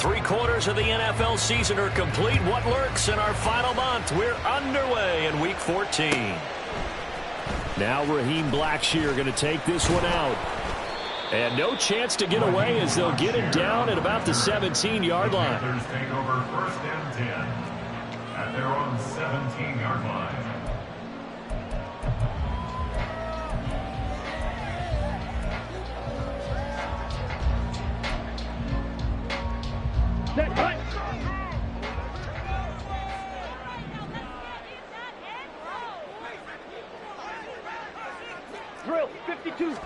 3/4 of the NFL season are complete. What lurks in our final month? We're underway in Week 14. Now Raheem Blackshear going to take this one out. And no chance to get away as they'll get it down at about the 17-yard line. Panthers take over 1st and 10 at their own 17-yard line. Drill 52.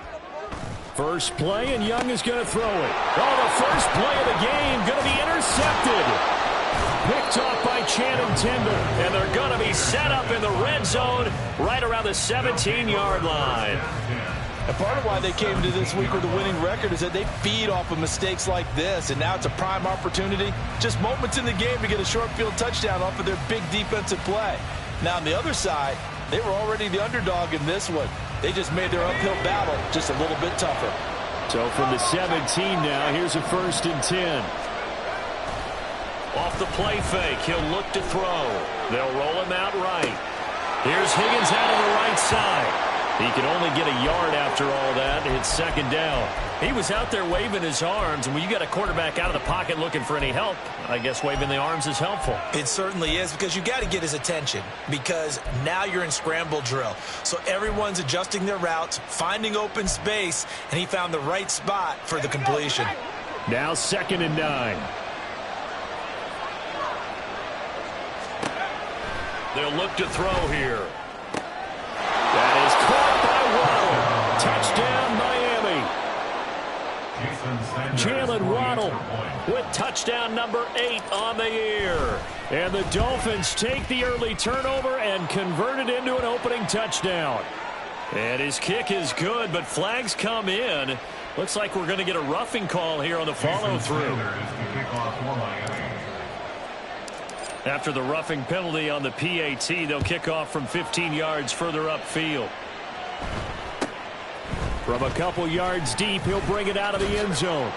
First play, and Young is going to throw it. Oh, the first play of the game going to be intercepted. Picked off by Channing Tindall, and they're going to be set up in the red zone right around the 17-yard line. And part of why they came to this week with a winning record is that they feed off of mistakes like this, and now it's a prime opportunity, just moments in the game to get a short field touchdown off of their big defensive play. Now on the other side, they were already the underdog in this one. They just made their uphill battle just a little bit tougher. So from the 17 now, here's a 1st and 10. Off the play fake, he'll look to throw. They'll roll him out right. Here's Higgins out on the right side. He can only get a yard after all that. It's 2nd down. He was out there waving his arms, and when you got a quarterback out of the pocket looking for any help, I guess waving the arms is helpful. It certainly is, because you got to get his attention, because now you're in scramble drill. So everyone's adjusting their routes, finding open space, and he found the right spot for the completion. Now 2nd and 9. They'll look to throw here. That is caught by Waddle. Touchdown, Miami. Jalen Waddle with touchdown number 8 on the year. And the Dolphins take the early turnover and convert it into an opening touchdown. And his kick is good, but flags come in. Looks like we're going to get a roughing call here on the follow-through. After the roughing penalty on the PAT, they'll kick off from 15 yards further upfield. From a couple yards deep, he'll bring it out of the end zone.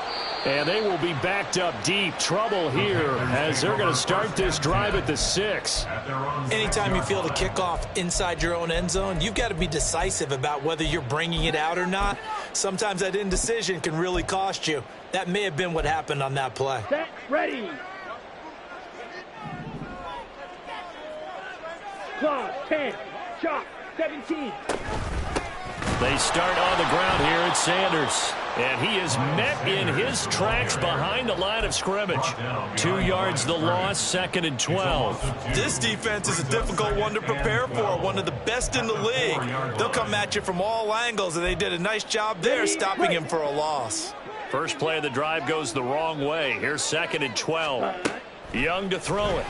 And they will be backed up deep. Trouble here as they're going to start this drive at the 6. Anytime you feel the kickoff inside your own end zone, you've got to be decisive about whether you're bringing it out or not. Sometimes that indecision can really cost you. That may have been what happened on that play. Set, ready. Claw, 10, shot, 17. They start on the ground here at Sanders. And he is met in his tracks behind the line of scrimmage. 2 yards the loss, 2nd and 12. This defense is a difficult one to prepare for, one of the best in the league. They'll come at you from all angles, and they did a nice job there stopping him for a loss. First play of the drive goes the wrong way. Here's 2nd and 12. Young to throw it.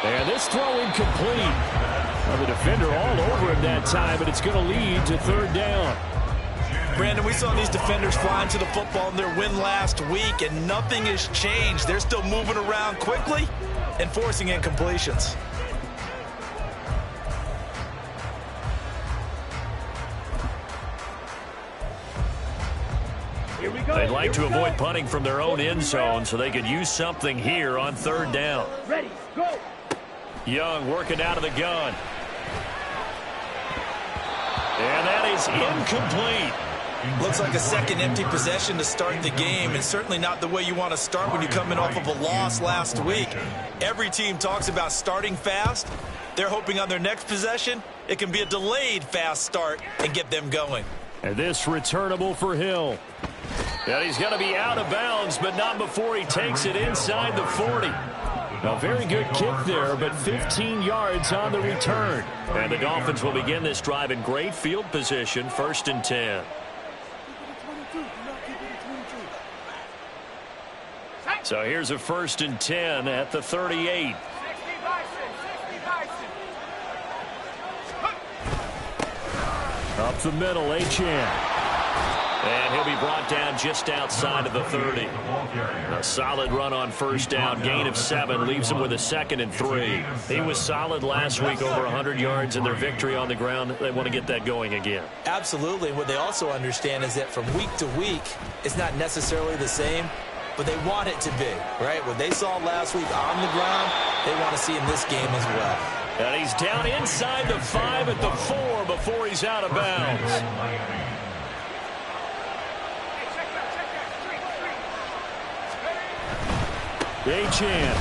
And this throw incomplete. Well, the defender all over him that time, but it's going to lead to 3rd down. Brandon, we saw these defenders flying to the football in their win last week, and nothing has changed. They're still moving around quickly and forcing incompletions. Here we go. They'd like to avoid punting from their own end zone so they could use something here on 3rd down. Ready, go. Young working out of the gun. And that is incomplete. Looks like a second empty possession to start the game, and certainly not the way you want to start when you come in off of a loss last week. Every team talks about starting fast. They're hoping on their next possession it can be a delayed fast start and get them going. And this returnable for Hill. And he's going to be out of bounds, but not before he takes it inside the 40. A very good kick there, but 15 yards on the return. And the Dolphins will begin this drive in great field position, 1st and 10. So here's a 1st and 10 at the 38. Up the middle, Achane. And he'll be brought down just outside of the 30. A solid run on 1st down, gain of 7, leaves him with a 2nd and 3. He was solid last week, over 100 yards in their victory on the ground. They want to get that going again. Absolutely. What they also understand is that from week to week, it's not necessarily the same. but they want it to be, right? What they saw last week on the ground, they want to see in this game as well. And he's down inside the 5 at the 4 before he's out of bounds. Achane.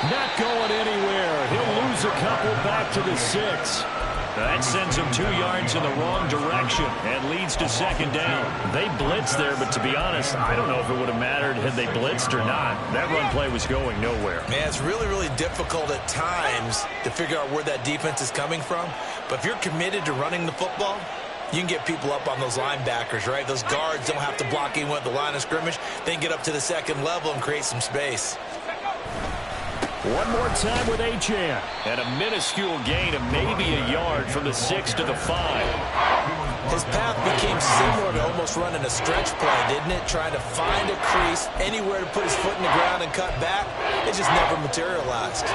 Not going anywhere. He'll lose a couple back to the 6. That sends him 2 yards in the wrong direction and leads to second down. They blitzed there, but to be honest, I don't know if it would have mattered had they blitzed or not. That run play was going nowhere. Man, it's really, really difficult at times to figure out where that defense is coming from. But if you're committed to running the football, you can get people up on those linebackers, right? Those guards don't have to block anyone at the line of scrimmage. They can get up to the second level and create some space. One more time with Achane. And a minuscule gain of maybe a yard from the 6 to the 5. His path became similar to almost running a stretch play, didn't it? Trying to find a crease, anywhere to put his foot in the ground and cut back. It just never materialized.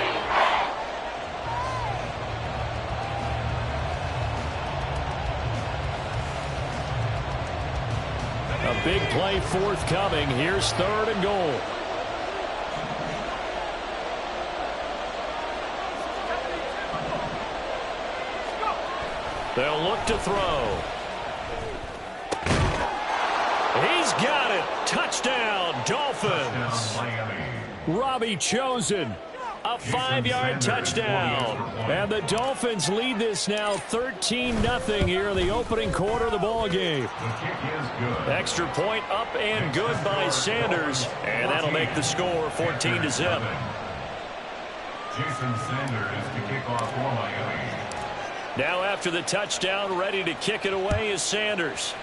A big play forthcoming. Here's 3rd and goal. They'll look to throw. He's got it. Touchdown, Dolphins. Robbie Chosen. A 5-yard touchdown. And the Dolphins lead this now 13-0 here in the opening quarter of the ball game. Extra point up and good by Sanders. And that'll make the score 14-0. Jason Sanders to kick off for Miami. Now after the touchdown, ready to kick it away is Sanders.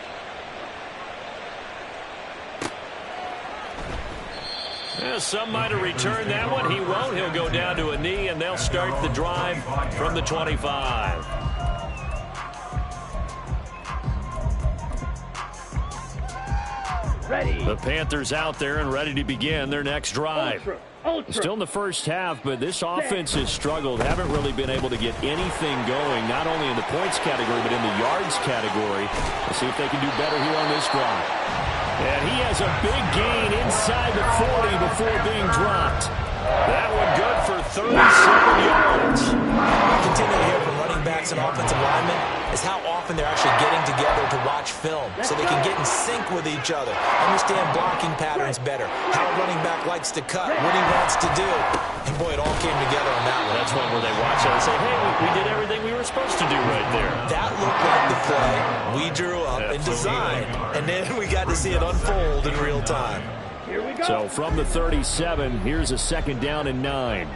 Yeah, some might have returned that one. He won't. He'll go down to a knee, and they'll start the drive from the 25. Ready. The Panthers out there and ready to begin their next drive. Ultra. Still in the first half, but this offense has struggled. Haven't really been able to get anything going, not only in the points category, but in the yards category. Let's see if they can do better here on this drive. And he has a big gain inside the 40 before being dropped. That one good for 37 yards. What we continue to hear from running backs and offensive linemen is how often they're actually getting together to watch film so they can get in sync with each other, understand blocking patterns better, how a running back likes to cut, what he wants to do. And boy, it all came together on that one. That's one where they watch it and say, hey, we did everything we were supposed to do right there. That looked like the play we drew up and designed, and then we got to see it unfold in real time. Here we go. So from the 37, here's a 2nd down and 9.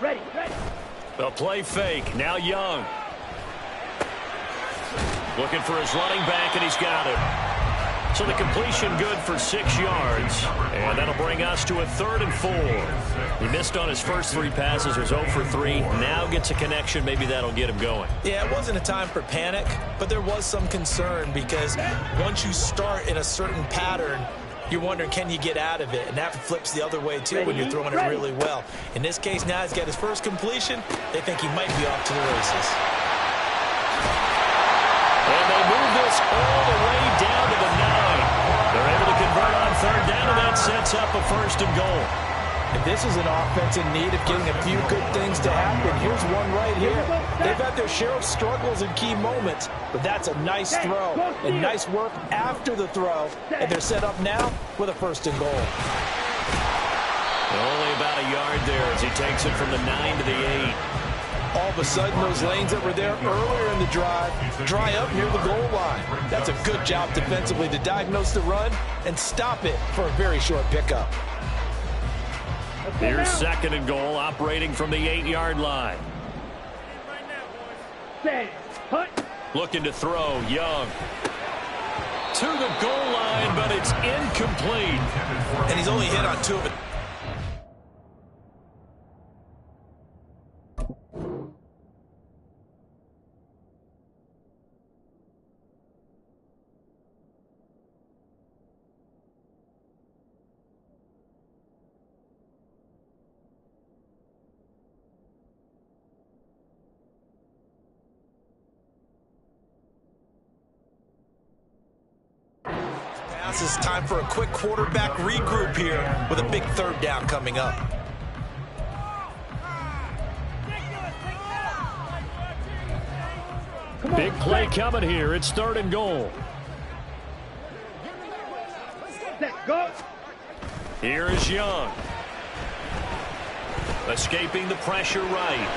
Ready. The play fake. Now Young. Looking for his running back, and he's got it. So the completion good for 6 yards. And that'll bring us to a 3rd and 4. He missed on his first 3 passes, was 0 for 3. Now gets a connection. Maybe that'll get him going. Yeah, it wasn't a time for panic, but there was some concern because once you start in a certain pattern, you're wondering, can you get out of it? And that flips the other way, too, when you're throwing it really well. In this case, now he's got his first completion. They think he might be off to the races. And they move this all the way down to the 9. They're able to convert on 3rd down, and that sets up a 1st and goal. And this is an offense in need of getting a few good things to happen. Here's one right here. They've had their share of struggles in key moments, but that's a nice throw and nice work after the throw. And they're set up now with a 1st and goal. Only about a yard there as he takes it from the 9 to the 8. All of a sudden, those lanes that were there earlier in the drive dry up near the goal line. That's a good job defensively to diagnose the run and stop it for a very short pickup. Here's 2nd and goal, operating from the 8-yard line. Set. Hunt. Looking to throw, Young. To the goal line, but it's incomplete. And he's only hit on 2 of it. passes. Time for a quick quarterback regroup here with a big third down coming up. Big play coming here. It's 3rd and goal. Let's go. Here is Young. Escaping the pressure right.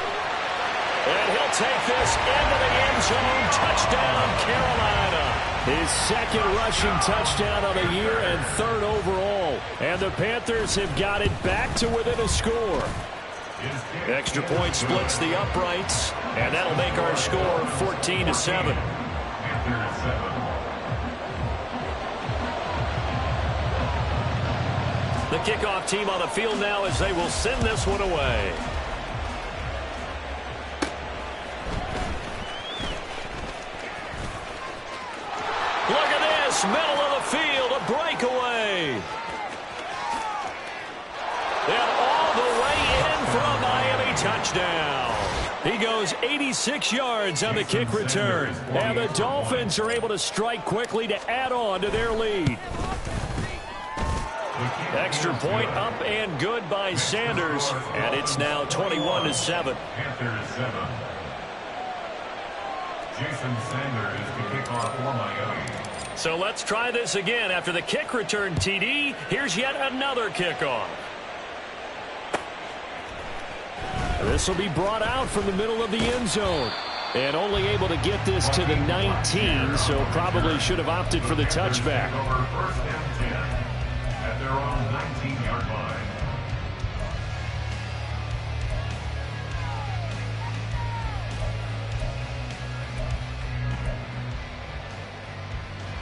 And he'll take this into the end zone. Touchdown, Carolina. His 2nd rushing touchdown of the year and 3rd overall. And the Panthers have got it back to within a score. Extra point splits the uprights, and that'll make our score 14-7. The kickoff team on the field now as they will send this one away. Look at this, middle of the field, a breakaway. And all the way in for a Miami touchdown. He goes 86 yards on the kick return. And the Dolphins are able to strike quickly to add on to their lead. Extra point up and good by Sanders. And it's now 21-7. Panthers 7. Jason Sanders to kick off for Miami. So let's try this again. After the kick return TD, here's yet another kickoff. This will be brought out from the middle of the end zone. And only able to get this to the 19, so probably should have opted for the touchback. First down 10 at their own 19-yard line.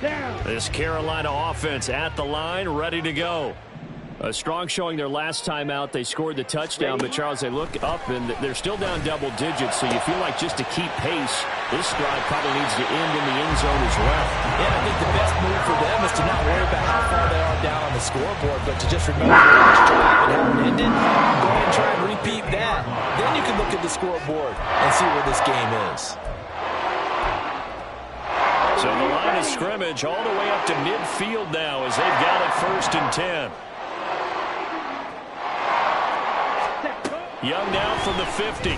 Down. This Carolina offense at the line, ready to go. A strong showing their last time out. They scored the touchdown, but Charles, they look up and they're still down double digits, so you feel like just to keep pace, this drive probably needs to end in the end zone as well. Yeah, I think the best move for them is to not worry about how far they are down on the scoreboard, but to just remember the last drive and how it ended. Go ahead and try and repeat that. Then you can look at the scoreboard and see where this game is. So the line of scrimmage all the way up to midfield now as they've got it 1st and 10. Young now from the 50.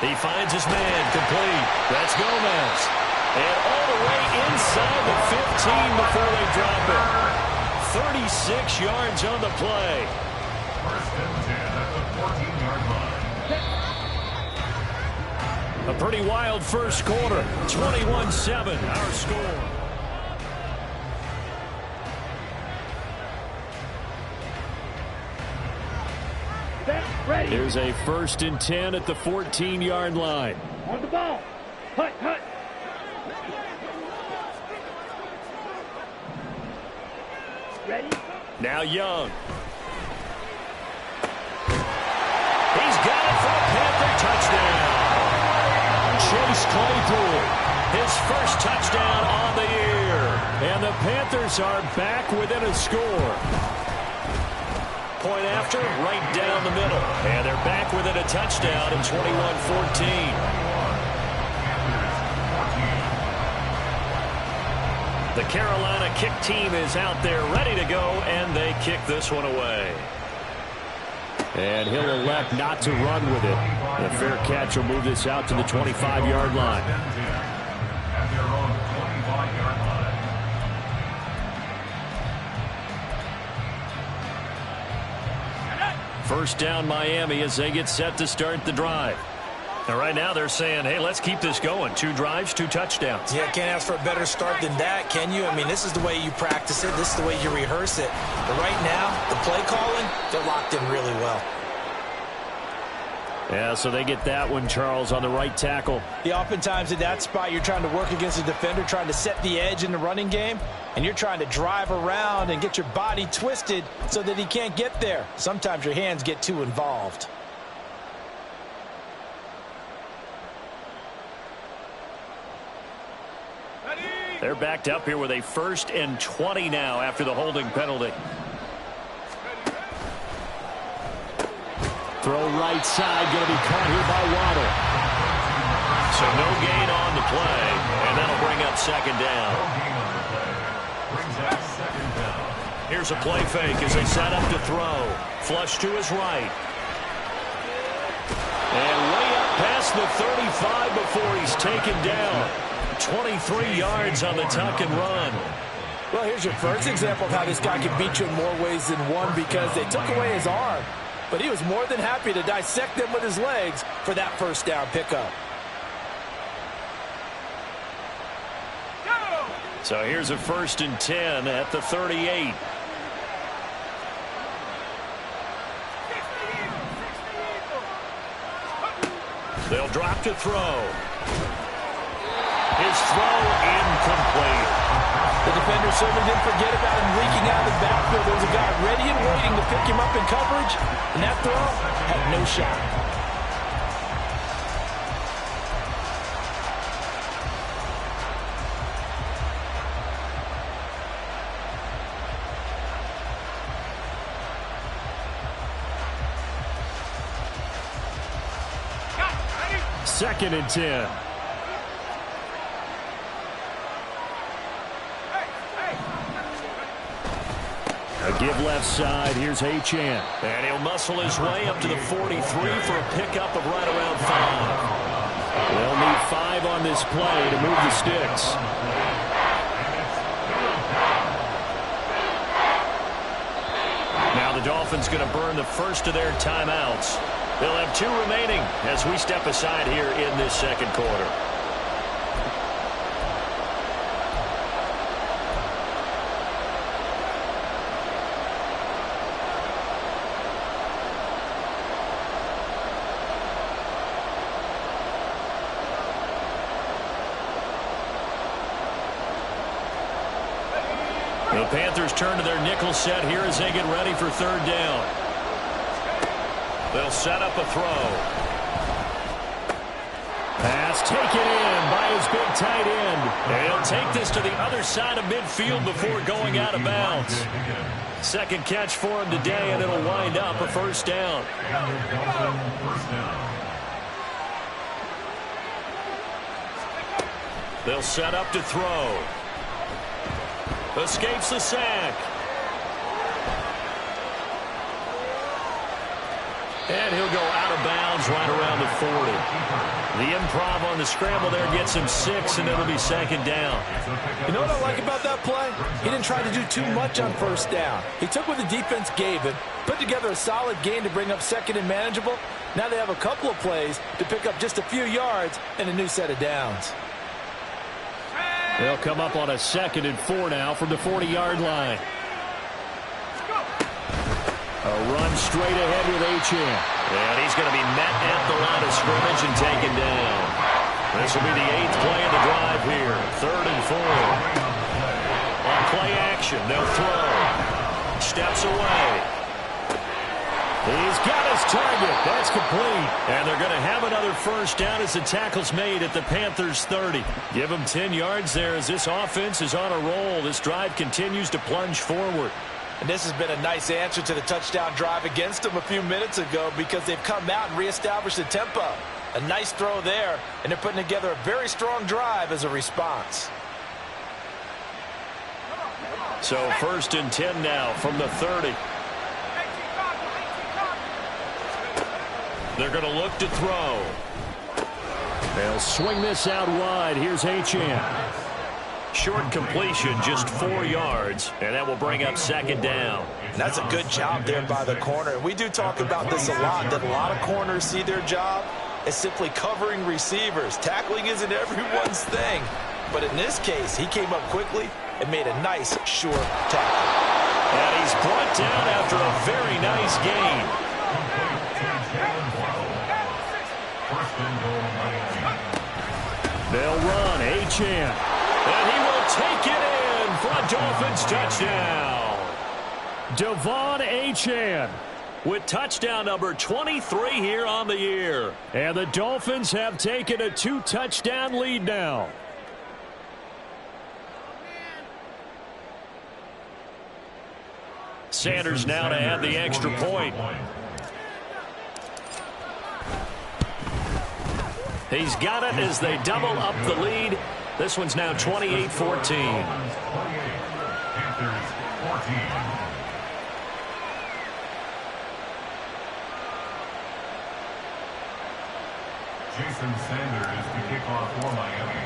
He finds his man complete. That's Gomez. And all the way inside the 15 before they drop it. 36 yards on the play. First and 10 at the 14-yard line. A pretty wild first quarter. 21-7 our score. Ready. Here's a 1st and 10 at the 14-yard line. On the ball. Hut, hut. Ready. Now Young. He's got it for a Panther touchdown. Chase Claypool, his first touchdown on the year. And the Panthers are back within a score. Point after, right down the middle. And they're back within a touchdown at 21-14. The Carolina kick team is out there ready to go, and they kick this one away. And he'll elect not to run with it. The fair catch will move this out to the 25-yard line. At their own 25-yard line. First down Miami as they get set to start the drive. And right now they're saying, hey, let's keep this going. 2 drives, 2 touchdowns. Yeah, can't ask for a better start than that, can you? I mean, this is the way you practice it. This is the way you rehearse it. But right now, the play calling, they're locked in really well. Yeah, so they get that one, Charles, on the right tackle. Yeah, oftentimes in that spot, you're trying to work against a defender, trying to set the edge in the running game, and you're trying to drive around and get your body twisted so that he can't get there. Sometimes your hands get too involved. They're backed up here with a 1st and 20 now after the holding penalty. Throw right side, going to be caught here by Waddle. So no gain on the play, and that'll bring up 2nd down. Here's a play fake as they set up to throw. Flush to his right. And way up past the 35 before he's taken down. 23 yards on the tuck and run. Well, here's your first example of how this guy can beat you in more ways than one, because they took away his arm, but he was more than happy to dissect them with his legs for that first down pickup. So here's a 1st and 10 at the 38. They'll drop to throw. His throw incomplete. The defender certainly didn't forget about him leaking out of the backfield. There was a guy ready and waiting to pick him up in coverage, and that throw had no shot. Second and 10. A give left side. Here's Achane. And he'll muscle his way up to the 43 for a pickup of right around 5. They'll need 5 on this play to move the sticks. Now the Dolphins going to burn the first of their timeouts. They'll have 2 remaining as we step aside here in this second quarter. The Panthers turn to their nickel set here as they get ready for 3rd down. They'll set up a throw. Pass taken in by his big tight end. And he'll take this to the other side of midfield before going out of bounds. Second catch for him today, and it'll wind up a 1st down. They'll set up to throw. Escapes the sack. And he'll go out of bounds right around the 40. The improv on the scramble there gets him 6, and it'll be 2nd down. You know what I like about that play? He didn't try to do too much on 1st down. He took what the defense gave him, put together a solid gain to bring up 2nd and manageable. Now they have a couple of plays to pick up just a few yards and a new set of downs. They'll come up on a 2nd and 4 now from the 40-yard line. A run straight ahead with Achane. And he's going to be met at the line of scrimmage and taken down. This will be the 8th play of the drive here. 3rd and 4. On play action, they'll throw. Steps away. He's got his target. That's complete. And they're going to have another 1st down as the tackle's made at the Panthers' 30. Give them 10 yards there as this offense is on a roll. This drive continues to plunge forward. And this has been a nice answer to the touchdown drive against them a few minutes ago, because they've come out and reestablished the tempo. A nice throw there, and they're putting together a very strong drive as a response. So 1st and 10 now from the 30. They're going to look to throw. They'll swing this out wide. Here's Achane. Short completion, just 4 yards, and that will bring up 2nd down. And that's a good job there by the corner. We do talk about this a lot, that a lot of corners see their job as simply covering receivers. Tackling isn't everyone's thing, but in this case, he came up quickly and made a nice, short tackle. And he's brought down after a very nice gain. They'll run. Achane. And he will take it in for a Dolphins touchdown. Devon Achane with touchdown number 23 here on the year. And the Dolphins have taken a 2-touchdown lead now. Sanders now to add the extra point. He's got it as they double up the lead. This one's now 28-14. Jason Sanders to kick off for Miami.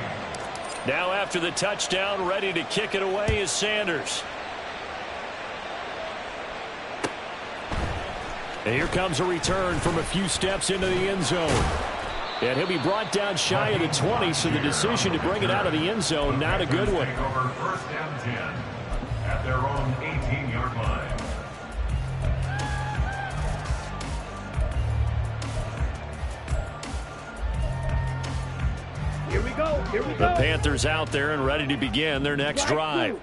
Now after the touchdown, ready to kick it away is Sanders. And here comes a return from a few steps into the end zone. And he'll be brought down shy of the 20, so the decision to bring it out of the end zone, not a good one. Over first and 10 at their own 18-yard line. Here we go. Here we The go. Panthers out there and ready to begin their next drive.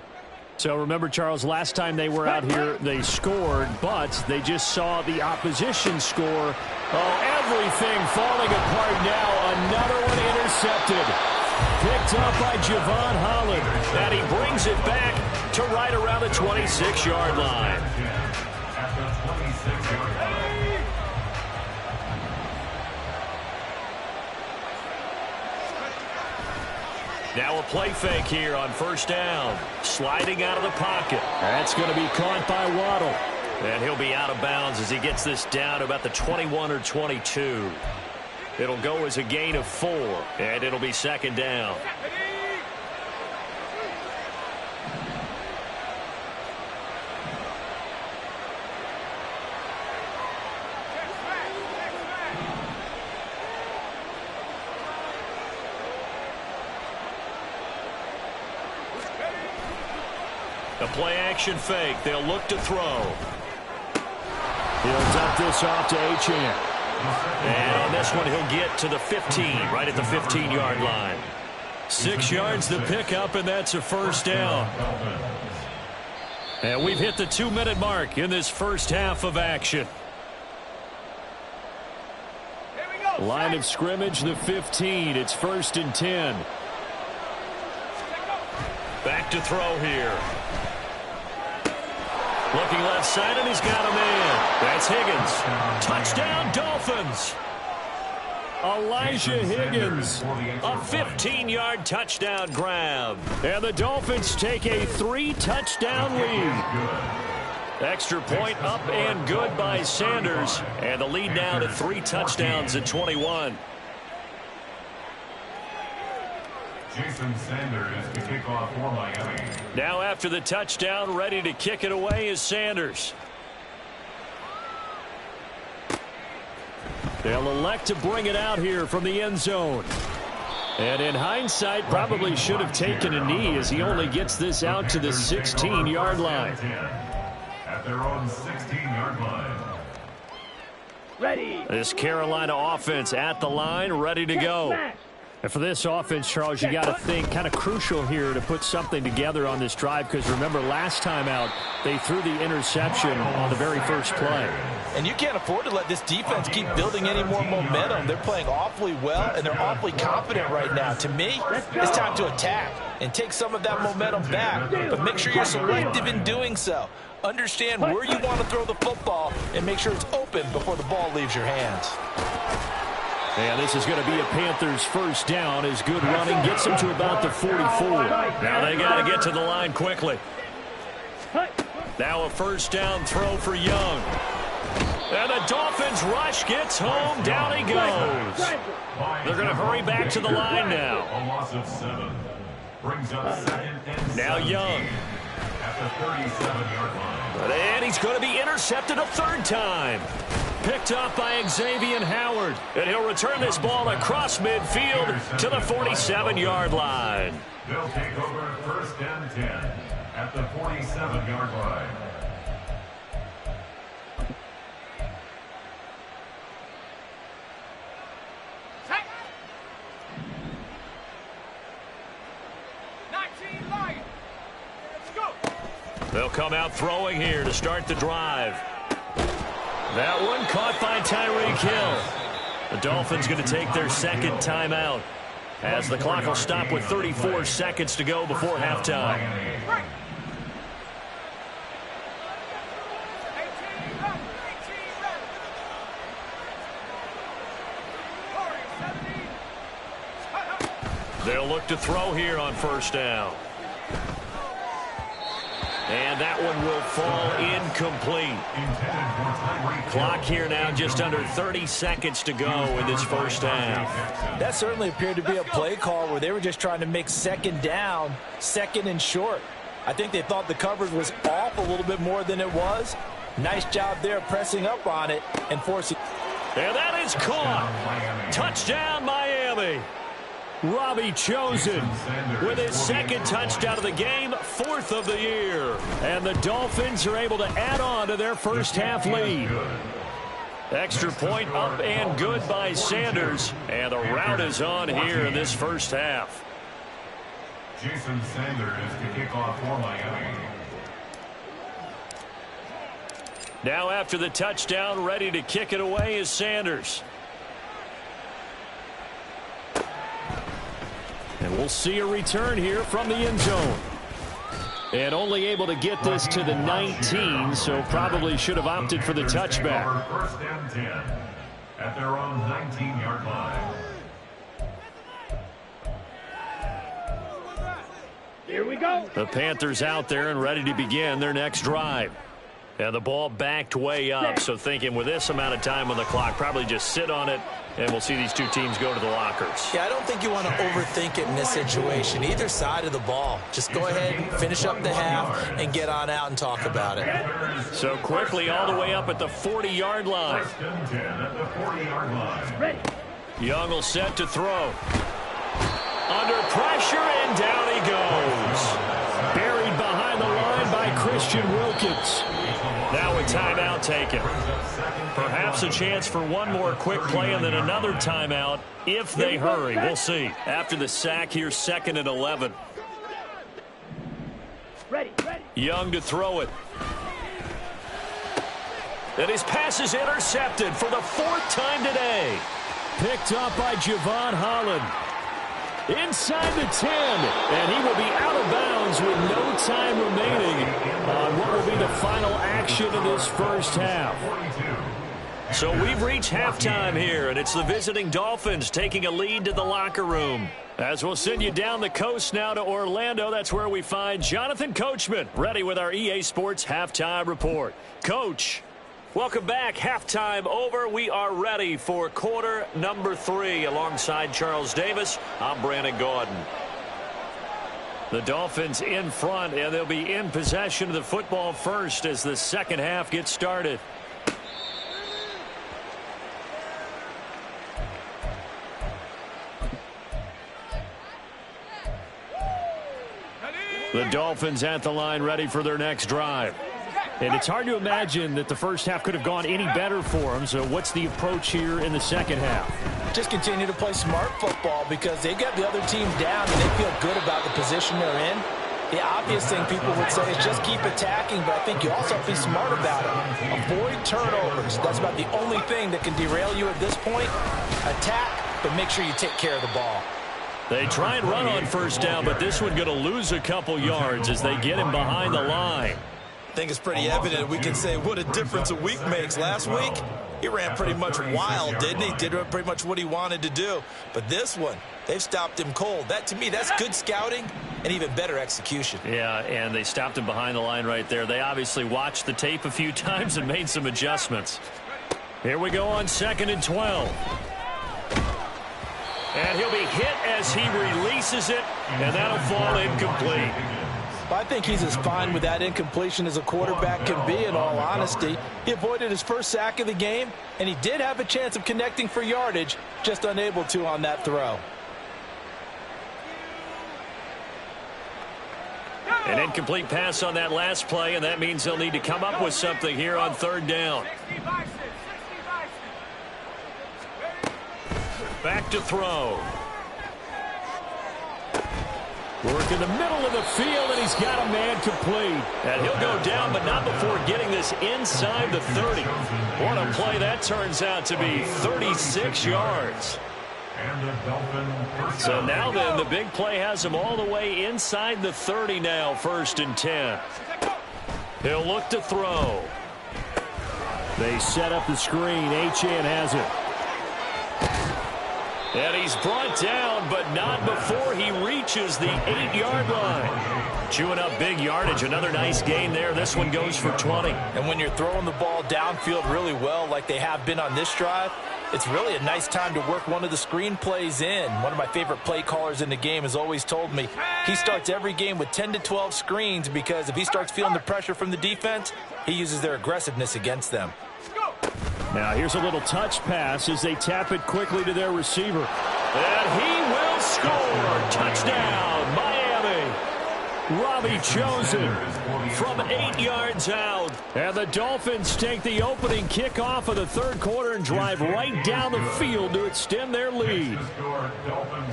So remember, Charles, last time they were out here, they scored, but they just saw the opposition score. Oh, everything falling apart now. Another one intercepted. Picked up by Javon Holland. And he brings it back to right around the 26-yard line. At the 26-yard line. Now a play fake here on first down. Sliding out of the pocket. That's going to be caught by Waddle. And he'll be out of bounds as he gets this down to about the 21 or 22. It'll go as a gain of 4, and it'll be second down. A play-action fake. They'll look to throw. He'll dump this off to Achane. And on this one, he'll get to the 15, right at the 15-yard line. 6 yards the pickup, and that's a first down. And we've hit the 2-minute mark in this first half of action. Line of scrimmage, the 15. It's first and 10. Back to throw here. Looking left side, and he's got a man. That's Higgins. Touchdown, Dolphins. Elijah Higgins. A 15-yard touchdown grab. And the Dolphins take a 3-touchdown lead. Extra point up and good by Sanders. And the lead now to 3 touchdowns at 21. Jason Sanders to kick off for Miami. Now after the touchdown, ready to kick it away is Sanders. They'll elect to bring it out here from the end zone. And in hindsight, probably should have taken a knee as he only gets this out to the 16-yard line. At their own 16-yard line. Ready. This Carolina offense at the line, ready to go. And for this offense, Charles, you got to think kind of crucial here to put something together on this drive, because remember last time out they threw the interception on the very first play. And you can't afford to let this defense keep building any more momentum. They're playing awfully well, and they're awfully confident right now. To me, it's time to attack and take some of that momentum back, but make sure you're selective in doing so. Understand where you want to throw the football and make sure it's open before the ball leaves your hands. And this is going to be a Panthers first down as good running gets them to about the 44. Now they got to get to the line quickly. Now a first down throw for Young. And the Dolphins rush gets home. Down he goes. They're going to hurry back to the line now. A loss of 7. Brings up second and Now 17 Young. at the 37-yard line. And he's going to be intercepted a third time. Picked up by Xavier Howard. And he'll return this ball across midfield to the 47-yard line. They'll take over first and 10 at the 47-yard line. They'll come out throwing here to start the drive. That one caught by Tyreek Hill. The Dolphins going to take their second timeout as the clock will stop with 34 seconds to go before halftime. They'll look to throw here on first down. And that one will fall incomplete. Clock here now just under 30 seconds to go in this first half. That certainly appeared to be a play call where they were just trying to make second down, second and short. I think they thought the coverage was off a little bit more than it was. Nice job there pressing up on it and forcing. And that is caught. Touchdown, Miami. Robbie Chosen with his second touchdown of the game, 4th of the year. And the Dolphins are able to add on to their first half lead. Extra point up and good by Sanders. And the route is on here in this first half. Jason Sanders to kick off for Miami. Now after the touchdown, ready to kick it away is Sanders. And we'll see a return here from the end zone. And only able to get this to the 19, so probably should have opted for the touchback. First and 10 at their own 19-yard line. Here we go. The Panthers out there and ready to begin their next drive. And the ball backed way up, so thinking with this amount of time on the clock, probably just sit on it, and we'll see these two teams go to the lockers. Yeah, I don't think you want to overthink it in this situation. Either side of the ball. Just go ahead, finish up the half, and get on out and talk about it. So quickly all the way up at the 40-yard line. First and 10 at the 40-yard line. Ready. Young will set to throw. Under pressure, and down he goes. Buried behind the line by Christian Wilkins. Now a timeout taken. Perhaps a chance for one more quick play and then another timeout if they hurry. We'll see. After the sack here, 2nd and 11. Ready. Young to throw it. And his pass is intercepted for the 4th time today. Picked up by Javon Holland. Inside the 10, and he will be out of bounds with no time remaining on what will be the final action of this first half. So we've reached halftime here, and it's the visiting Dolphins taking a lead to the locker room. As we'll send you down the coast now to Orlando, that's where we find Jonathan Coachman, ready with our EA Sports Halftime Report. Coach, welcome back. Halftime over. We are ready for quarter number 3. Alongside Charles Davis, I'm Brandon Gordon. The Dolphins in front, and they'll be in possession of the football first as the second half gets started. The Dolphins at the line, ready for their next drive. And it's hard to imagine that the first half could have gone any better for them. So what's the approach here in the second half? Just continue to play smart football because they got the other team down and they feel good about the position they're in. The obvious thing people would say is just keep attacking, but I think you also have to be smart about it. Avoid turnovers. That's about the only thing that can derail you at this point. Attack, but make sure you take care of the ball. They try and run on first down, but this one going to lose a couple yards as they get him behind the line. I think it's pretty evident. We can say what a difference a week makes. Last week, he ran pretty much wild, didn't he? Did pretty much what he wanted to do. But this one, they've stopped him cold. That, to me, that's good scouting and even better execution. Yeah, and they stopped him behind the line right there. They obviously watched the tape a few times and made some adjustments. Here we go on 2nd and 12. And he'll be hit as he releases it, and that'll fall incomplete. I think he's as fine with that incompletion as a quarterback can be, in all honesty. He avoided his first sack of the game, and he did have a chance of connecting for yardage, just unable to on that throw. An incomplete pass on that last play, and that means they'll need to come up with something here on 3rd down. Back to throw. Work in the middle of the field, and he's got a man complete. And he'll go down, but not before getting this inside the 30. What a play that turns out to be, 36 yards. So now then, the big play has him all the way inside the 30 now, 1st and 10. He'll look to throw. They set up the screen. Achane has it. And he's brought down, but not before he reaches the 8-yard line. Chewing up big yardage. Another nice gain there. This one goes for 20. And when you're throwing the ball downfield really well like they have been on this drive, it's really a nice time to work one of the screen plays in. One of my favorite play callers in the game has always told me he starts every game with 10 to 12 screens because if he starts feeling the pressure from the defense, he uses their aggressiveness against them. Now here's a little touch pass as they tap it quickly to their receiver. And he will score. Touchdown, Miami. Robbie Chosen from 8 yards out. And the Dolphins take the opening kickoff of the third quarter and drive right down the field to extend their lead.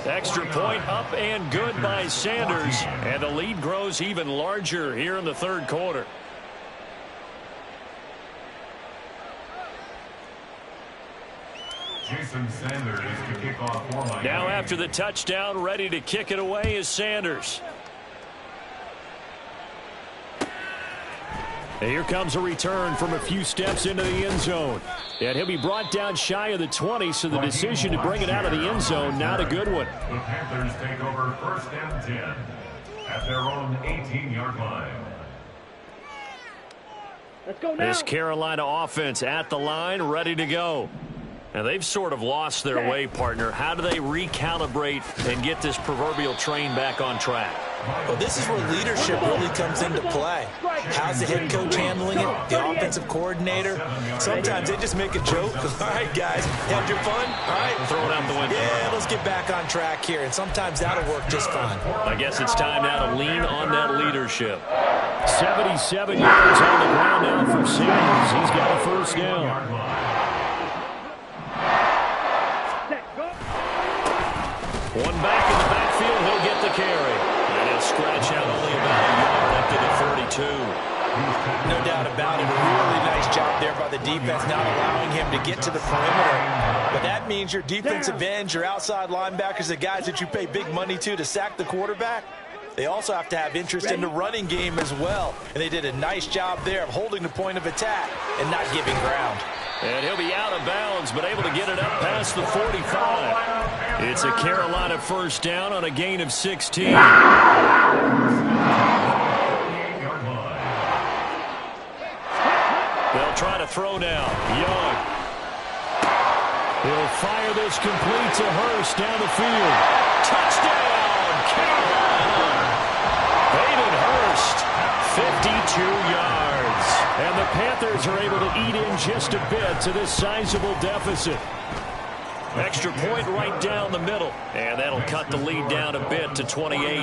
Extra point up and good by Sanders. And the lead grows even larger here in the third quarter. Jason Sanders to kick off for Miami. Now after the touchdown, ready to kick it away is Sanders. And here comes a return from a few steps into the end zone. And he'll be brought down shy of the 20, so the decision to bring it out of the end zone, not a good one. The Panthers take over 1st and 10 at their own 18-yard line. Let's go now. This Carolina offense at the line, ready to go. And they've sort of lost their way, partner. How do they recalibrate and get this proverbial train back on track? Well, this is where leadership really comes into play. How's the head coach handling it? The offensive coordinator? Sometimes they just make a joke. All right, guys, had your fun? All right. Throw it out the window. Yeah, let's get back on track here. And sometimes that'll work just fine. I guess it's time now to lean on that leadership. 77 yards on the ground now for Sanders. He's got a first down. One back in the backfield, he'll get the carry. And he'll scratch out only about a yard up to the 32. No doubt about it. A really nice job there by the defense, not allowing him to get to the perimeter. But that means your defensive ends, your outside linebackers, the guys that you pay big money to sack the quarterback, they also have to have interest in the running game as well. And they did a nice job there of holding the point of attack and not giving ground. And he'll be out of bounds, but able to get it up past the 45. It's a Carolina first down on a gain of 16. They'll try to throw now. Young. He'll fire this complete to Hurst down the field. Touchdown, Carolina. Hayden Hurst, 52 yards. And the Panthers are able to eat in just a bit to this sizable deficit. Extra point right down the middle. And that'll cut the lead down a bit to 28.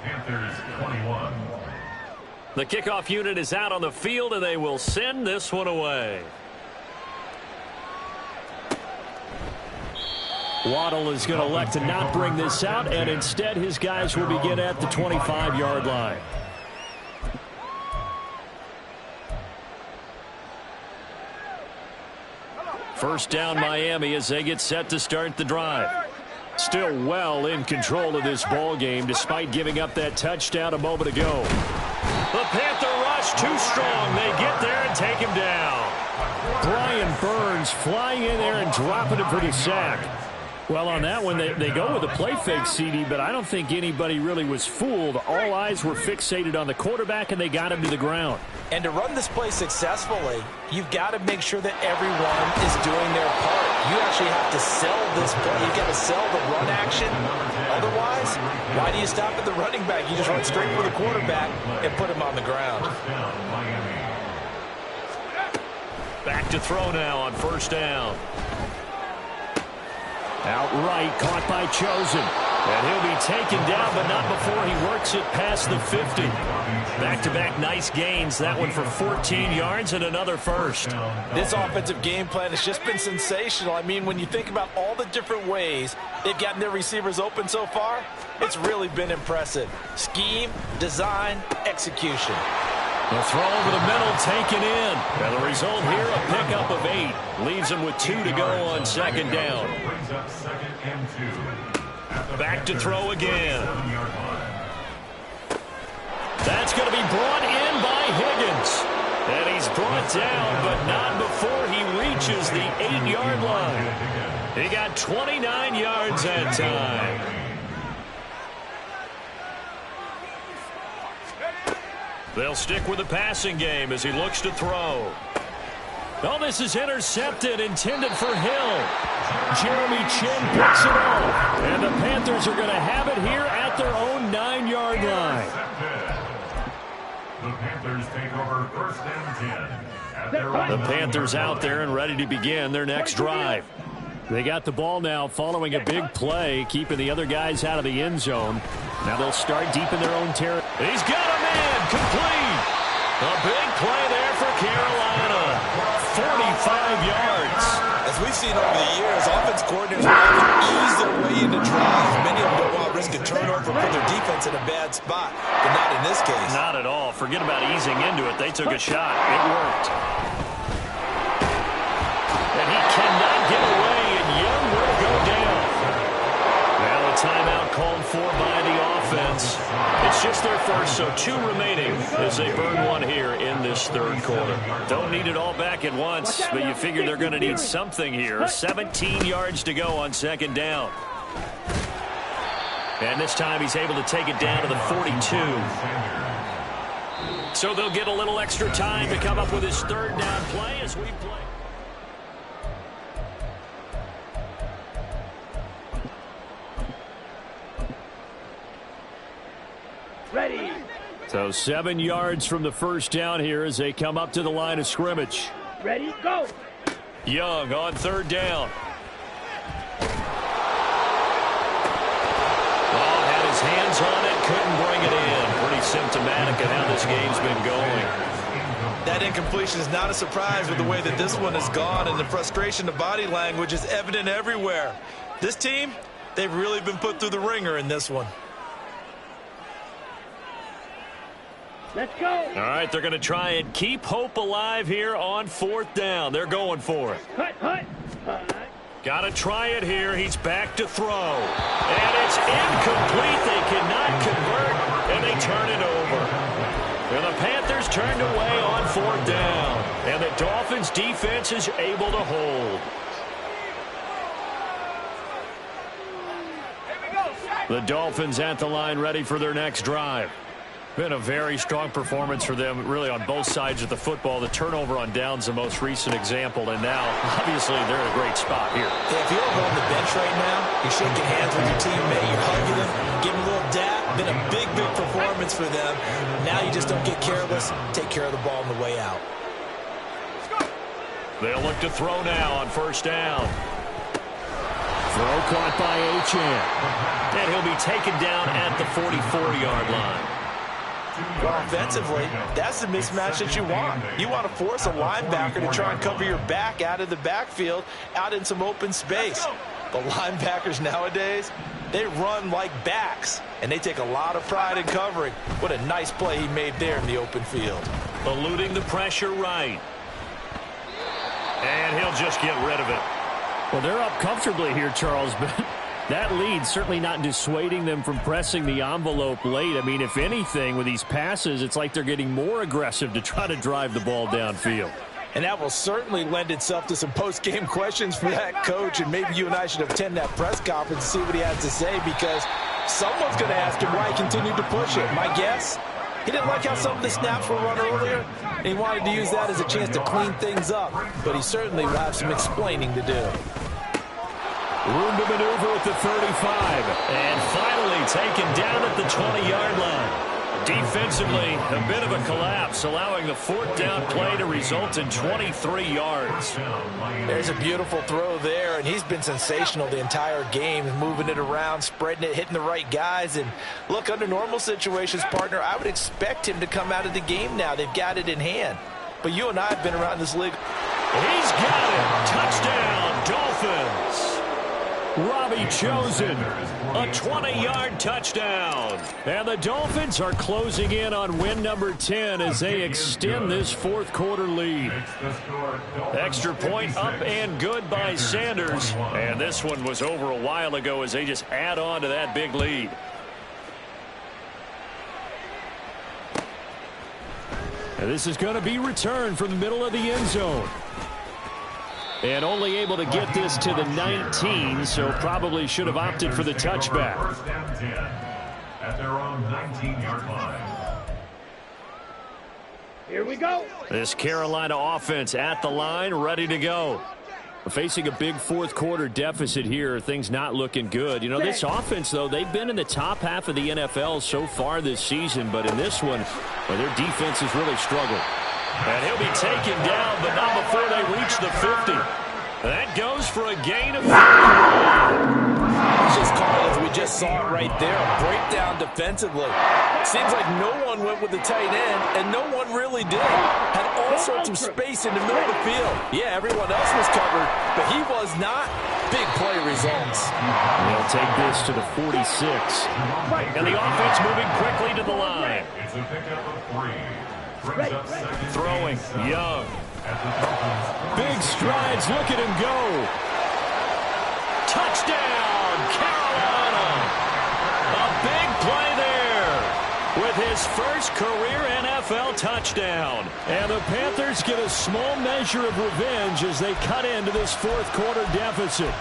Panthers 21. The kickoff unit is out on the field, and they will send this one away. Waddle is going to elect to not bring this out, and instead his guys will begin at the 25-yard line. First down Miami as they get set to start the drive. Still well in control of this ball game despite giving up that touchdown a moment ago. The Panther rush too strong. They get there and take him down. Brian Burns flying in there and dropping him for the sack. Well, on that one, they go with a play fake, CD, but I don't think anybody really was fooled. All eyes were fixated on the quarterback, and they got him to the ground. And to run this play successfully, you've got to make sure that everyone is doing their part. You actually have to sell this play. You've got to sell the run action. Otherwise, why do you stop at the running back? You just run straight for the quarterback and put him on the ground. Back to throw now on first down. Outright caught by Chosen. And he'll be taken down, but not before he works it past the 50. Back-to-back nice gains. That one for 14 yards and another first. This offensive game plan has just been sensational. I mean, when you think about all the different ways they've gotten their receivers open so far, it's really been impressive. Scheme, design, execution. The throw over the middle taken in. And the result here, a pickup of 8. Leaves him with 2 to go on second down. Back to throw again. That's going to be brought in by Higgins. And he's brought down, but not before he reaches the 8-yard line. He got 29 yards that time. They'll stick with the passing game as he looks to throw. Oh, this is intercepted, intended for Hill. Jeremy Chin picks it up. And the Panthers are going to have it here at their own 9-yard line. The Panthers take over first and 10. The Panthers out there and ready to begin their next drive. They got the ball now following a big play, keeping the other guys out of the end zone. Now they'll start deep in their own territory. He's got a man complete. A big play there for Carolina. 45 yards. As we've seen over the years, offense coordinators will often ease their way into drives. Many of them don't want to risk a turnover and put their defense in a bad spot, but not in this case. Not at all. Forget about easing into it. They took a shot. It worked. And he cannot get away, and Young will go down. Now a timeout called for by the offense. It's just their first, so 2 remaining as they burn one here in this third quarter. Don't need it all back at once, but you figure they're going to need something here. 17 yards to go on second down. And this time he's able to take it down to the 42. So they'll get a little extra time to come up with his third down play as we play. Ready. So 7 yards from the first down here as they come up to the line of scrimmage. Ready, go. Young on third down. Oh, had his hands on it, couldn't bring it in. Pretty symptomatic of how this game's been going. That incompletion is not a surprise with the way that this one has gone, and the frustration of body language is evident everywhere. This team, they've really been put through the ringer in this one. Let's go. All right, they're going to try and keep hope alive here on fourth down. They're going for it. Hut, hut, hut. Got to try it here. He's back to throw. And it's incomplete. They cannot convert, and they turn it over. And the Panthers turned away on fourth down. And the Dolphins' defense is able to hold. The Dolphins at the line ready for their next drive. Been a very strong performance for them, really, on both sides of the football. The turnover on downs the most recent example, and now, obviously, they're in a great spot here. Yeah, if you're on the bench right now, you're shaking hands with your teammate, you're hugging them, giving a little dap. Been a big, big performance for them. Now you just don't get careless. Take care of the ball on the way out. They'll look to throw now on first down. Throw caught by Achane. And he'll be taken down at the 44-yard line. Well, offensively, that's the mismatch that you want. You want to force a linebacker to try and cover your back out of the backfield, out in some open space. The linebackers nowadays, they run like backs, and they take a lot of pride in covering. What a nice play he made there in the open field. Eluding the pressure right. And he'll just get rid of it. Well, they're up comfortably here, Charles, but that lead certainly not dissuading them from pressing the envelope late. I mean, if anything, with these passes, it's like they're getting more aggressive to try to drive the ball downfield. And that will certainly lend itself to some post-game questions for that coach, and maybe you and I should attend that press conference and see what he has to say, because someone's going to ask him why he continued to push it. My guess, he didn't like how some of the snaps were run earlier, and he wanted to use that as a chance to clean things up, but he certainly will have some explaining to do. Room to maneuver at the 35. And finally taken down at the 20-yard line. Defensively, a bit of a collapse, allowing the fourth down play to result in 23 yards. There's a beautiful throw there, and he's been sensational the entire game, moving it around, spreading it, hitting the right guys. And look, under normal situations, partner, I would expect him to come out of the game now. They've got it in hand. But you and I have been around this league. He's got it. Touchdown, Dolphins. Robbie Chosen, a 20-yard touchdown. And the Dolphins are closing in on win number 10 as they extend this fourth quarter lead. Extra point up and good by Sanders. And this one was over a while ago as they just add on to that big lead. And this is going to be returned from the middle of the end zone. And only able to get this to the 19, so probably should have opted for the touchback. First down 10 at their own 19-yard line. Here we go. This Carolina offense at the line, ready to go. Facing a big fourth quarter deficit here, things not looking good. You know, this offense, though, they've been in the top half of the NFL so far this season, but in this one, well, their defense has really struggled. And he'll be taken down, but not before they reach the 50. That goes for a gain of 5. Just called as we just saw it right there. A breakdown defensively. Seems like no one went with the tight end, and no one really did. Had all sorts of space in the middle of the field. Yeah, everyone else was covered, but he was not. Big play results. They'll take this to the 46. And the offense moving quickly to the line. It's a pickup of 3. Brings up second. Throwing, Young. At the Dolphins. Big strides, look at him go. Touchdown, Carolina. A big play there with his first career NFL touchdown. And the Panthers get a small measure of revenge as they cut into this fourth quarter deficit.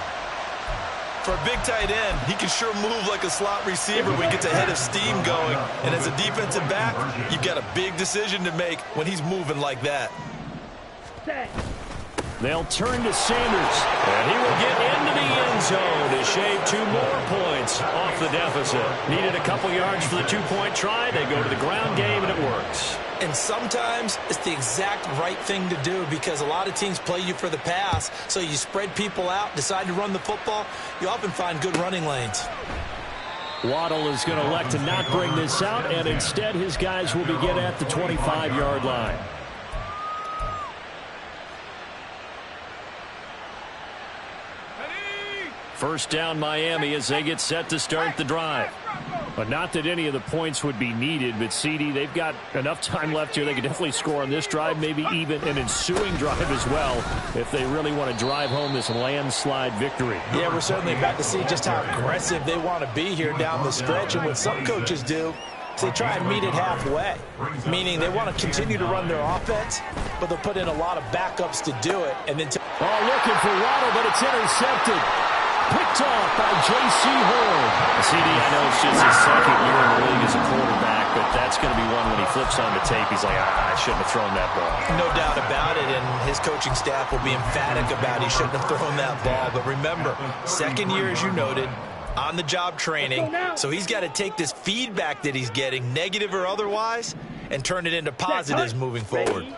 For a big tight end, he can sure move like a slot receiver when he gets a head of steam going. And as a defensive back, you've got a big decision to make when he's moving like that. They'll turn to Sanders, and he will get into the end zone to shave 2 more points off the deficit. Needed a couple yards for the 2-point try. They go to the ground game, and it works. And sometimes it's the exact right thing to do because a lot of teams play you for the pass, so you spread people out, decide to run the football. You often find good running lanes. Waddle is going to elect to not bring this out, and instead his guys will begin at the 25-yard line. First down Miami as they get set to start the drive. But not that any of the points would be needed, but CD, they've got enough time left here. They could definitely score on this drive, maybe even an ensuing drive as well, if they really want to drive home this landslide victory. Yeah, we're certainly about to see just how aggressive they want to be here down the stretch. And what some coaches do is they try and meet it halfway, meaning they want to continue to run their offense, but they'll put in a lot of backups to do it. And then looking for Waddle, but it's intercepted. Picked off by J.C. Horn. CD, I know it's just his second year in the league as a quarterback, but that's going to be one when he flips on the tape. He's like, I shouldn't have thrown that ball. No doubt about it, and his coaching staff will be emphatic about he shouldn't have thrown that ball. But remember, second year, as you noted, on-the-job training, so he's got to take this feedback that he's getting, negative or otherwise, and turn it into positives moving forward.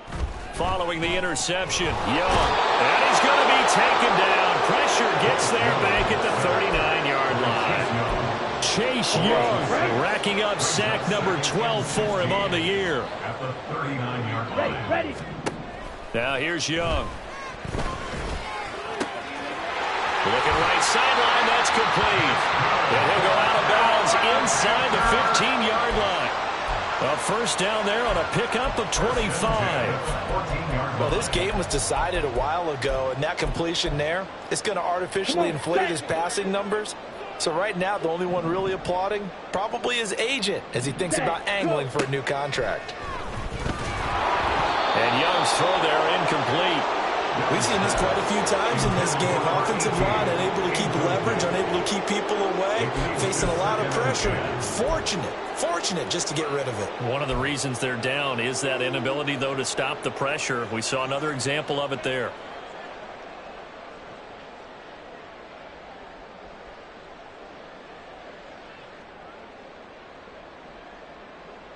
Following the interception, Young, and he's going to be taken down. Pressure gets there back at the 39-yard line. Chase Young racking up sack number 12 for him on the year. At the 39-yard line. Ready. Now here's Young. Looking right sideline, that's complete. And he'll go out of bounds inside the 15-yard line. A first down there on a pickup of 25. Well, this game was decided a while ago, and that completion there is going to artificially inflate his passing numbers. So right now, the only one really applauding probably his agent as he thinks about angling for a new contract. And Young's throw there incomplete. We've seen this quite a few times in this game. Offensive line unable to keep leverage, unable to keep people away, facing a lot of pressure. Fortunate just to get rid of it. One of the reasons they're down is that inability, though, to stop the pressure. We saw another example of it there.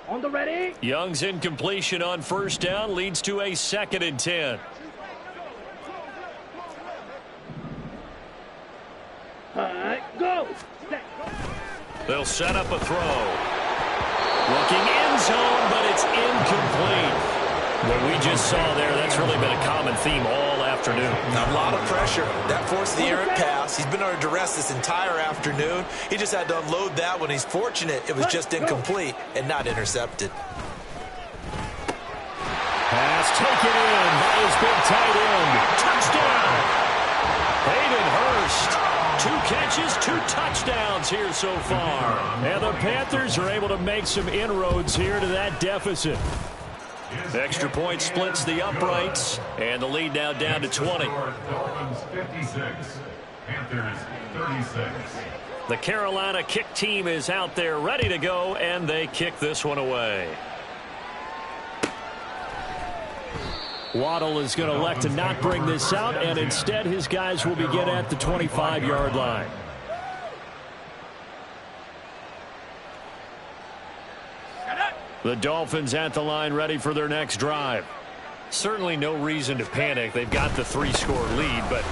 On the ready. Young's incompletion on first down leads to a 2nd and 10. Go. They'll set up a throw. Looking end zone, but it's incomplete. What we just saw there, that's really been a common theme all afternoon. A lot of pressure. That forced the errant pass. He's been under duress this entire afternoon. He just had to unload that one. He's fortunate it was just incomplete and not intercepted. Pass taken in by his big tight end. Touchdown! Hayden Hurst. 2 catches, 2 touchdowns here so far. And the Panthers are able to make some inroads here to that deficit. Extra point splits the uprights, and the lead now down to 20. Dolphins 56, Panthers 36. The Carolina kick team is out there ready to go, and they kick this one away. Waddle is going to elect to not bring this out, and instead his guys will begin at the 25-yard line. The Dolphins at the line ready for their next drive. Certainly no reason to panic. They've got the 3-score lead, but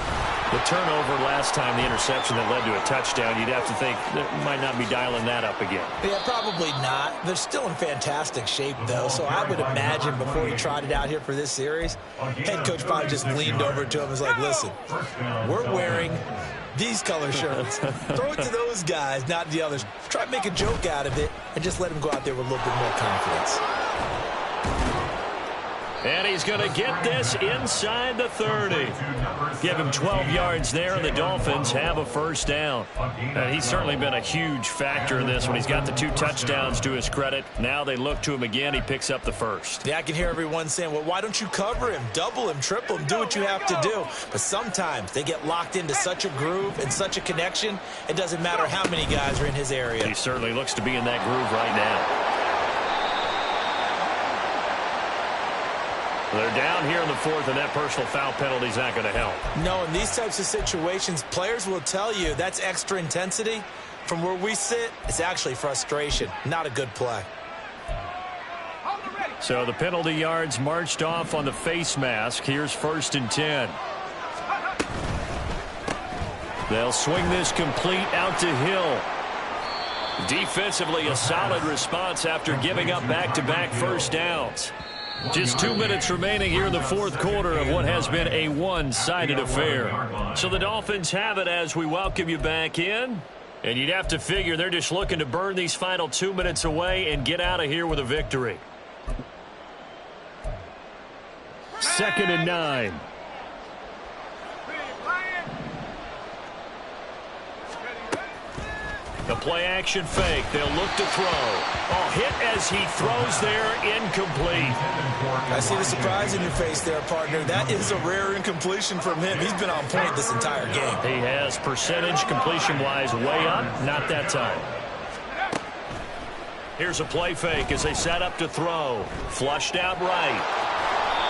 the turnover last time, the interception that led to a touchdown, you'd have to think they might not be dialing that up again. Yeah, probably not. They're still in fantastic shape, though, so I would imagine before he trotted out here for this series, head coach probably just leaned over to him and was like, listen, we're wearing these color shirts. Throw it to those guys, not the others. Try to make a joke out of it and just let him go out there with a little bit more confidence. And he's going to get this inside the 30. Give him 12 yards there, and the Dolphins have a first down. He's certainly been a huge factor in this when he's got the 2 touchdowns to his credit. Now they look to him again. He picks up the first. Yeah, I can hear everyone saying, well, why don't you cover him, double him, triple him, do what you have to do. But sometimes they get locked into such a groove and such a connection, it doesn't matter how many guys are in his area. He certainly looks to be in that groove right now. They're down here in the 4th, and that personal foul penalty is not going to help. No, in these types of situations, players will tell you that's extra intensity. From where we sit, it's actually frustration, not a good play. So the penalty yards marched off on the face mask. Here's 1st and 10. They'll swing this complete out to Hill. Defensively, a solid response after giving up back-to-back first downs. Just 2 minutes remaining here in the 4th quarter of what has been a one-sided affair. So the Dolphins have it as we welcome you back in. And you'd have to figure they're just looking to burn these final 2 minutes away and get out of here with a victory. 2nd and 9. The play-action fake. They'll look to throw. Oh, hit as he throws there, incomplete. I see the surprise in your face there, partner. That is a rare incompletion from him. He's been on point this entire game. He has percentage completion-wise way up. Not that time. Here's a play fake as they set up to throw. Flushed out right.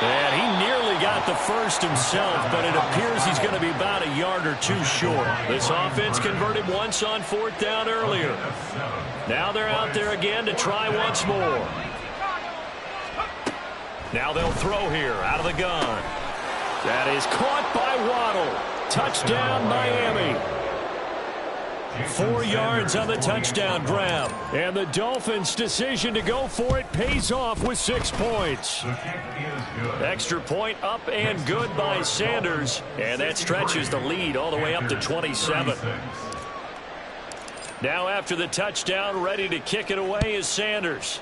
And he nearly got the first himself, but it appears he's going to be about a yard or 2 short. This offense converted once on 4th down earlier. Now they're out there again to try once more. Now they'll throw here out of the gun. That is caught by Waddle. Touchdown, Miami. 4 yards on the touchdown grab. And the Dolphins' decision to go for it pays off with 6 points. Extra point up and good by Sanders. And that stretches the lead all the way up to 27. Now after the touchdown, ready to kick it away is Sanders.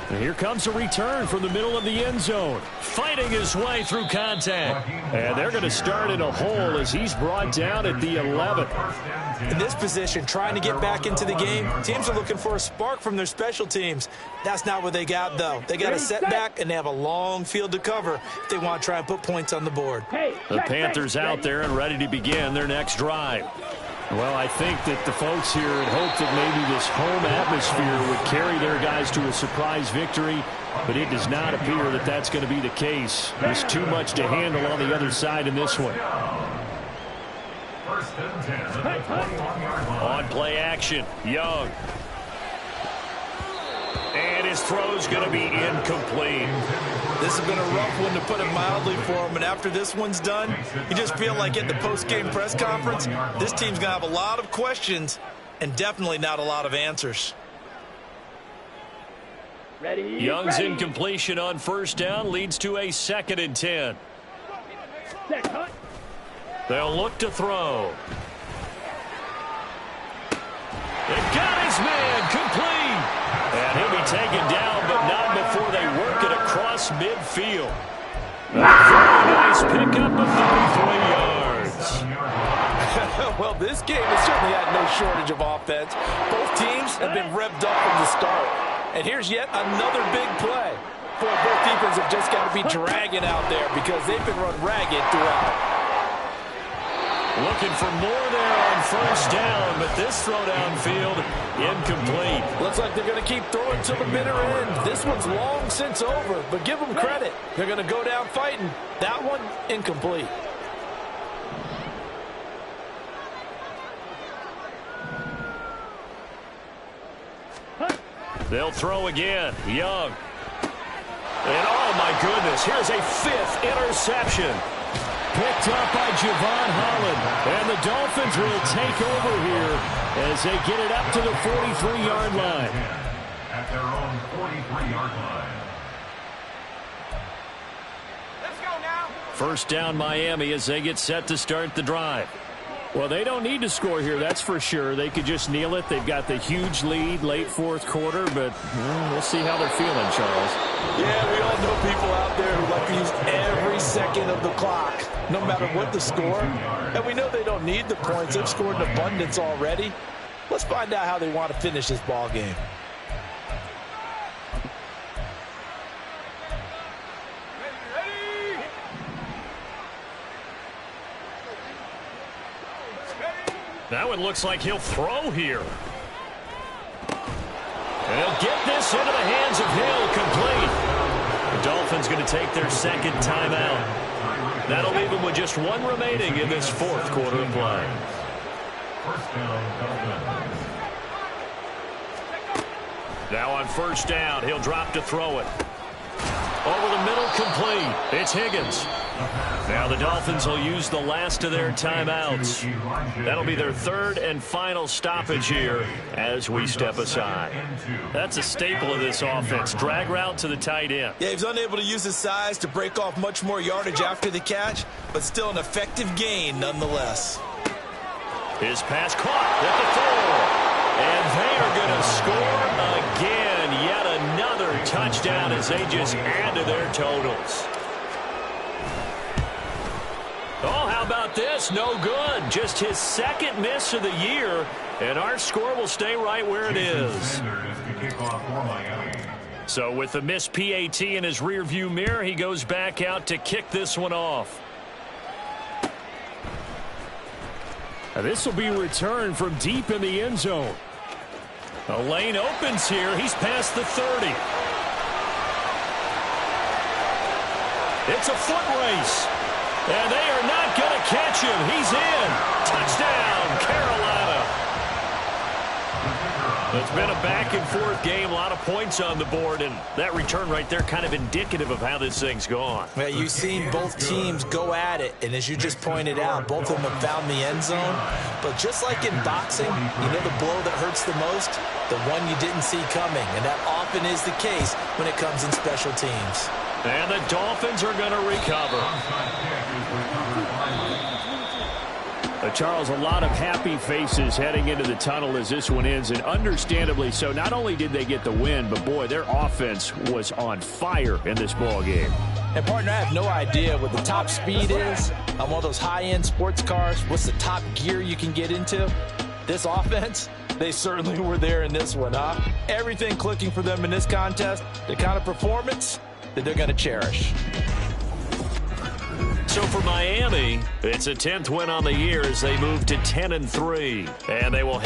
And here comes a return from the middle of the end zone. Fighting his way through contact. And they're going to start in a hole as he's brought down at the 11th. In this position, trying to get back into the game, teams are looking for a spark from their special teams. That's not what they got, though. They got a setback, and they have a long field to cover if they want to try and put points on the board. The Panthers out there and ready to begin their next drive. Well, I think that the folks here had hoped that maybe this home atmosphere would carry their guys to a surprise victory, but it does not appear that that's going to be the case. There's too much to handle on the other side in this one. On play action, Young. And his throw's going to be incomplete. This has been a rough one, to put it mildly, for him. And after this one's done, you just feel like at the post-game press conference, this team's going to have a lot of questions and definitely not a lot of answers. Young's incompletion on 1st down leads to a 2nd and 10. They'll look to throw. They've got his man complete. And he'll be taken down, but not before they work it across midfield. A very nice pickup of 33 yards. Well, this game has certainly had no shortage of offense. Both teams have been revved up from the start. And here's yet another big play. Boy, both defenses have just got to be dragging out there because they've been run ragged throughout. Looking for more there on first down, but this throw downfield incomplete. Looks like they're going to keep throwing till the bitter end. This one's long since over, but give them credit. They're going to go down fighting. That one, incomplete. They'll throw again. Young. And oh my goodness, here's a fifth interception. Picked up by Javon Holland. And the Dolphins will take over here as they get it up to the 43-yard line. At their own 43-yard line. Let's go now. First down Miami as they get set to start the drive. Well, they don't need to score here, that's for sure. They could just kneel it. They've got the huge lead late fourth quarter, but we'll see how they're feeling, Charles. Yeah, we all know people out there who like to use every second of the clock, no matter what the score. And we know they don't need the points. They've scored in abundance already. Let's find out how they want to finish this ball game. That one looks like he'll throw here. And he'll get this into the hands of Hill, complete. The Dolphins going to take their second timeout. That'll leave them with just one remaining in this fourth quarter of play. First down, Dolphins. Now on first down, he'll drop to throw it. Over the middle, complete. It's Higgins. Now the Dolphins will use the last of their timeouts. That'll be their third and final stoppage here as we step aside. That's a staple of this offense. Drag route to the tight end. Yeah, he's unable to use his size to break off much more yardage after the catch, but still an effective gain nonetheless. His pass caught at the 4. And they are going to score again. Yet another touchdown as they just add to their totals. Oh, how about this? No good. Just his second miss of the year, and our score will stay right where it is. So with the missed PAT in his rearview mirror, he goes back out to kick this one off. Now this will be returned from deep in the end zone. A lane opens here. He's past the 30. It's a foot race. And they are not going to catch him. He's in. Touchdown, Carolina. It's been a back-and-forth game. A lot of points on the board. And that return right there kind of indicative of how this thing's gone. Well, you've seen both teams go at it. And as you just pointed out, both of them have found the end zone. But just like in boxing, you know the blow that hurts the most? The one you didn't see coming. And that often is the case when it comes in special teams. And the Dolphins are going to recover. Charles, a lot of happy faces heading into the tunnel as this one ends, and understandably so. Not only did they get the win, but boy, their offense was on fire in this ball game. And partner, I have no idea what the top speed is on one of those high-end sports cars. What's the top gear you can get into? This offense, they certainly were there in this one, huh? Everything clicking for them in this contest, the kind of performance that they're going to cherish. So for Miami, it's a 10th win on the year as they move to 10-3, and they will